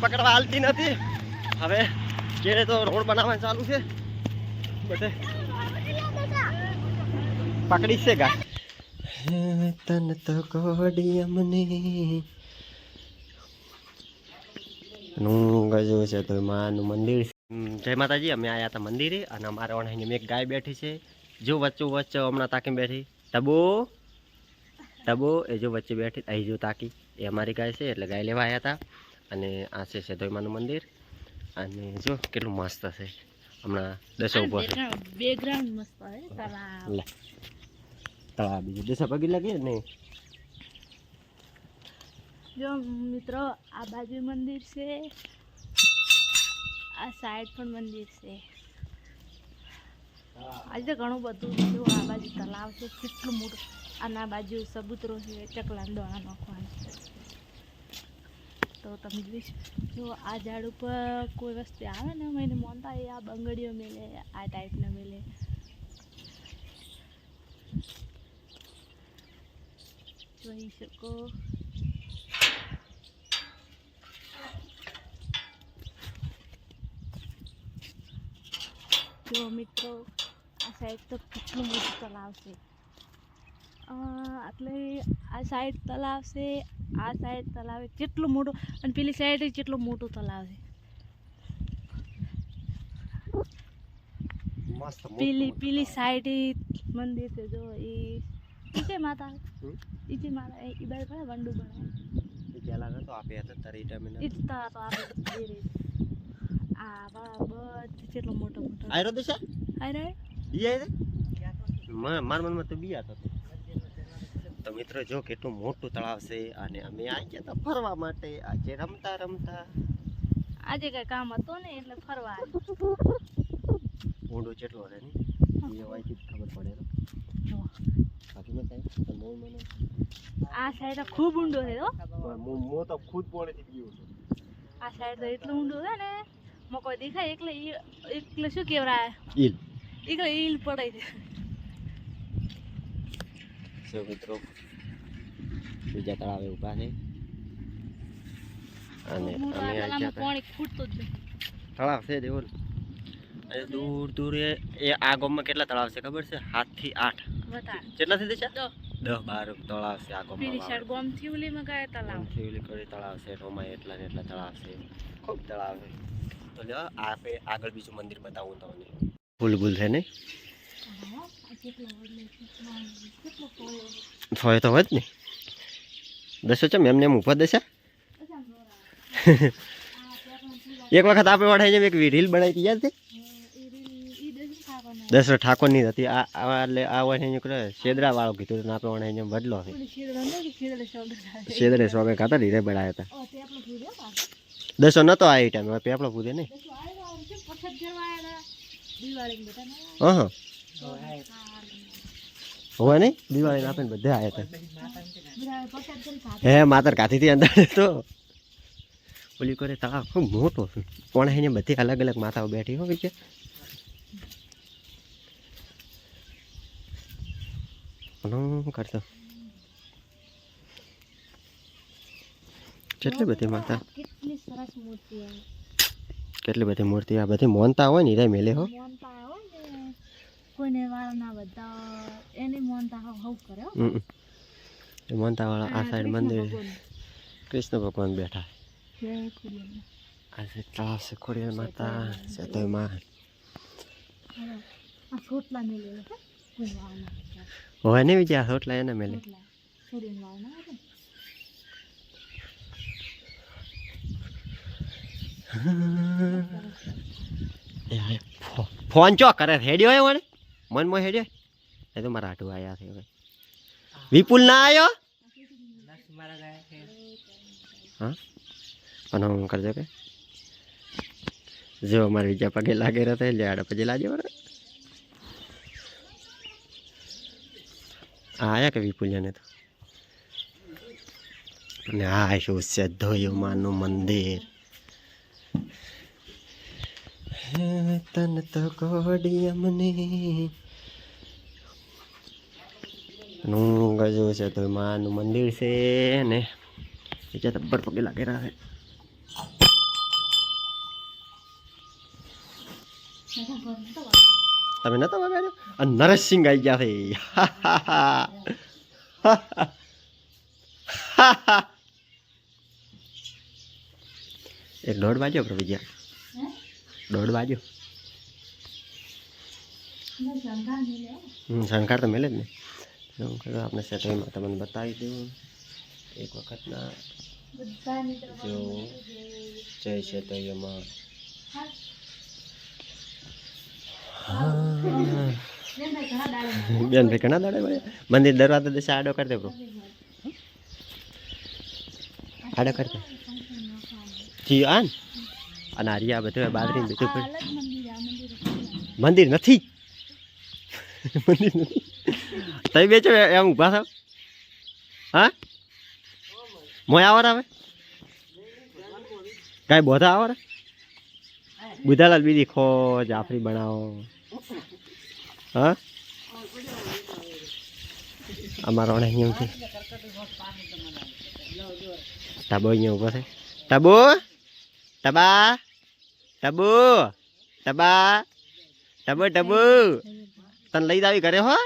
પકડવા હાલતી નથી. હવે કેરે તો રોડ બનાવવાનું ચાલુ છે બધે પકડી છે ગા તન તો કોડી અમને નું ગજો છે તો માનું મંદિર. જય માતાજી. અમે આયા હતા મંદિરે અને અમારે અહીં એક ગાય બેઠી છે જો વચ્ચે વચ્ચે હમણાં તાકી બેઠી તબો તબો એ જો વચ્ચે બેઠી અહીં જો તાકી એ અમારી ગાય છે એટલે ગાય લેવા આવ્યા હતા. અને આ છે સેધોઈમાનું મંદિર અને જો કેટલું મસ્ત છે. હમણાં દસો ઉપર બેકગ્રાઉન્ડ મસ્ત છે તળાવ તળાવ બીજું દસો પગી લાગે ને. જો મિત્રો આ બાજુ મંદિર છે આ સાઈડ પણ મંદિર છે. આજે ઘણું બધું છે. આ બાજુ તળાવ છે કેટલું મોટું અને આ બાજુ સબૂતરો છે ચકલા દોણા નાખવાનું. તો તમે જોઈ જો આ ઝાડ ઉપર કોઈ વસ્તુ આવે ને એને મોનતા એ આ બંગડીઓ મેલે આ ટાઈપના મેલે. જોઈ શકો જો મિત્રો આ સાઈડ તો કેટલું મોટું તળાવ છે. એટલે આ સાઈડ તળાવ છે આ સાઈડ તળાવ કેટલું મોટું અને પેલી સાઈડ કેટલું મોટું તળાવ છે. પેલી સાઈડ મંદિર છે જો એ ઈચે માતા ઈચે માતા એ બાજુ પડે વંડુ બનાવે પેલા તો આપે હતા તારી ટાઈમે ઈચતા તો આપણે આ બરાબર કેટલો મોટો મોટો આયરો દેશા આયરો બીયા માર મનમાં તો બીયા હતો. તો મિત્રો જો કેટલું મોટું તળાવ છે અને અમે આવી ગયા હતા ફરવા માટે. આજે રમતા રમતા આજે કઈ કામ હતું ને એટલે ફરવા ઊંડો કેટલો રહે ને એ વાયથી ખબર પડે બાકી મેં કઈ આ સાઈડ ખૂબ ઊંડો છે મો તો ખુદ પોણેથી ગયો છું. આ સાઈડ તો એટલું ઊંડું છે ને મો કોઈ દેખાય એટલે શું કેવરાય ઈલ એટલે ઈલ પડે છે. મિત્રો બીજા તળાવે ઉભા છે અને અમે પાણી ખૂટતું જ તળાવ છે દેવો દૂર દૂર એ આ ગામમાં કેટલા તળાવ છે ખબર છે? 7 થી 8 કેટલા થઈ જશે? 10-12 તળાવ છે આ ગામમાં. પેલી સાઈડ ગામથી ઓલીમાં ગયા તળાવ ગામથી ઓલી કરી તળાવ છે રોમાં એટલા ને એટલા તળાવ છે ખૂબ તળાવ છે. તો લ્યો આપે આગળ બીજું મંદિર બતાવું તમને. ફૂલ છે નહીં ફોય તો હોય જ ને. દસો છે એમને એમ ઉભા દેશે. એક વખત આપણે વડાઈ એક રીલ બનાવી હતી યાદ છે? દસો ઠાકોરની હતી એટલે આ હોય શેદરા વાળો કીધું આપણે વડાઈ બદલો છે શેદરે સ્વાગે ખાતા રીરે બનાવ્યા હતા. દસો નતો આ ટાઈમ હવે પેપડો પૂછે નહીં. હા હોય નહીં દિવાળી આપે ને બધા આવ્યા હતા. હે માતર કાથીથી અંદર તો ઓલી કરે તળાવ ખૂબ મોટો છે પણ એને બધી અલગ અલગ માતાઓ બેઠી હોય છે. કરતો કેટલી બધી માતા કેટલી બધી મૂર્તિ આ બધી મોનતા હોય ને રે મેલે હો કોઈને વાળા ના બધા એને મોનતા હવ કરે મોનતા વાળા આ સાઈડ મંદિર કૃષ્ણ ભગવાન બેઠા. આ છે તળાવ છે ખોડિયાર માતા સેતોઈમાં હોય ને બીજા સોટલા એને મેલે. ફોન ચો કરે હેડ્યો હોય મને મનમાં હેડ્યો એ તો મારા આટું આવ્યા છે. હવે વિપુલ ના આવ્યો હા પણ હું કરજો કે જો અમારે બીજા પગે લાગે રહે એટલે આડા પછી લાજો બરાબર. આયા કે વિપુલિયાને તો અને આ શું સેધોઈમાનું મંદિર. તન તો કોડી અમને નું ગજો છે તો માનું મંદિર છે ને બીજા તબ્બર પગે લાગેલા છે. તમે નતો વગાડ્યો અને નરેશસિંહ આવી ગયા છે એક 1:30 વાગ્યો પ્રભુજી 1:30 વાગ્યો શણકાર તો મેલે જ ને આપણે સેટમાં તમને બતાવી દઉં એક વખતના જો જય સેતૈયામાં બેન ભાઈ ઘણા દાડે મંદિર દરવાજો દેશે આડો કરી દે બ્રો આડો કરી દે જી આન અને આરિયા બધું બાદરી બધું મંદિર નથી મંદિર નથી તઈ બેચો એમ ઊભા થાવ હા મોય આવર આવે કાંઈ બોધા આવર બુધાલાલ બીજી ખો જાફરી બનાવો હા અમારો અહીંયા છે ટાબો અહીંયા ઊભો છે ટાબો ટબા ટબુ ટબા ટબુ ટબુ તને લઈ જાવી ઘરે હો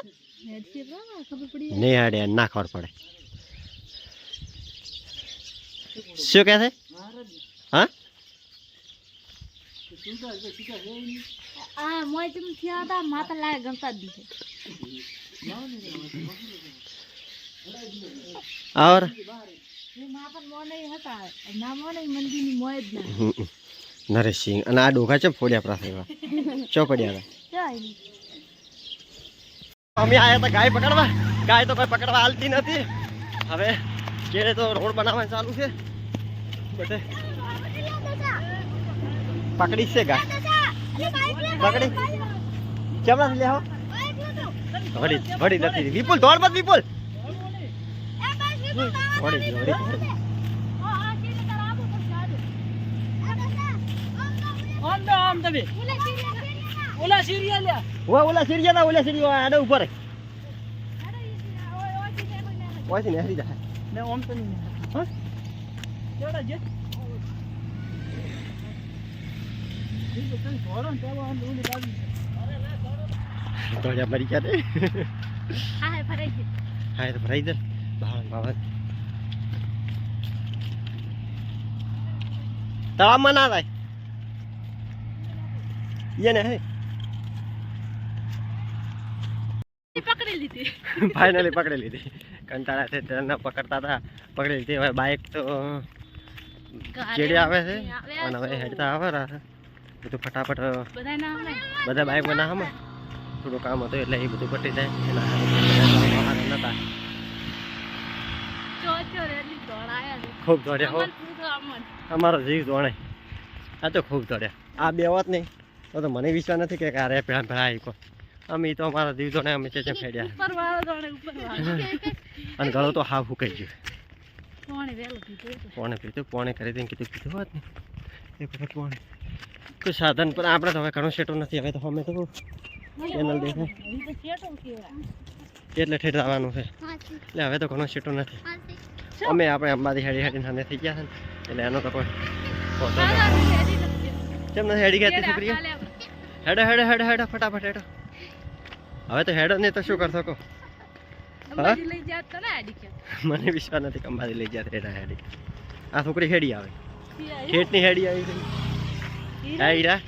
નહીં હાડે ના ખબર પડે શું કહે છે હા મોય જેમ થયા હતા માતા લાય ગમતા જ દીધે और માતા મોને હતા ના મોને મંદિરની મોય જ ના નરેશસિંહ અને આ ડોઘા છે ફોડ્યા પ્રાસેવા ચો પડ્યા હતા અમે આયા હતા ગાય પકડવા ગાય તો કોઈ પકડવા હાલતી નથી હવે કેળે તો રોડ બનાવવાનું ચાલુ છે બધે પકડી છે ગાય પકડી કેમના લે હો વડી વડી નથી વિપુલ દોડ મત વિપુલ વડી વડી આમ તમે ઓલા સીરિયા લે ઓલા સીરિયા આડે ઉપર ઓય ને હરી જા ને ઓમ તો નહીં હા કેડા જે દોડ્યા મરી ગયા રે હા ભરાઈ છે હા તો ભરાઈ દે બાવા તળાવમાં ના થાય એને હે પકડી લીધી ફાઇનલી પકડી લીધી કંટાળા છે તેને પકડતા હતા પકડી લીધી હવે બાઇક તો ચેડી આવે છે અને હવે હેડતા આવે બધું ફટાફટ બધા બાઇકમાં ના હમે થોડું કામ હતું એટલે એ બધું પટી જાય એના નતા ખૂબ દોડ્યા હો અમારો જીવ દોડે આ તો ખૂબ દોડ્યા આ બે વાત નહીં તો મને વિશ્વાસ નથી કે રે પેલા પેલા આવી અમે તો અમારા જીવ દોડે અમે ચેચે ફેડ્યા અને ગળો તો હાવ ફૂકાઈ ગયો પોણે પીધું પોણે કરી દઈને કીધું પીધું હોત ને એક વખત પોણે કોઈ સાધન પણ આપણે તો હવે ઘણું સેટું નથી હવે તો અમે તો ચેનલ દેખાય એટલે ઠેઠ આવવાનું છે એટલે હવે તો ઘણું સેટું નથી અમે આપણે અંબાજી હેડી હેડી સામે થઈ ગયા છે ને એટલે એનો તો કોઈ ફોટો કેમ નથી હેડી ગયા છોકરીઓ હેડો હેડો હેડો હેડો ફટાફટ હેડો હવે તો હેડો નહીં તો શું કરશો કહો મને વિશ્વાસ નથી કે અંબાજી લઈ જાય હેડા હેડી આ છોકરી હેડી આવે ખેટની હેડી આવી છે હા હીરા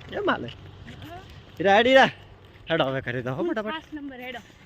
કેમ હાલે હીરા હેડી રા હેડો હવે કરી દો ફટાફટ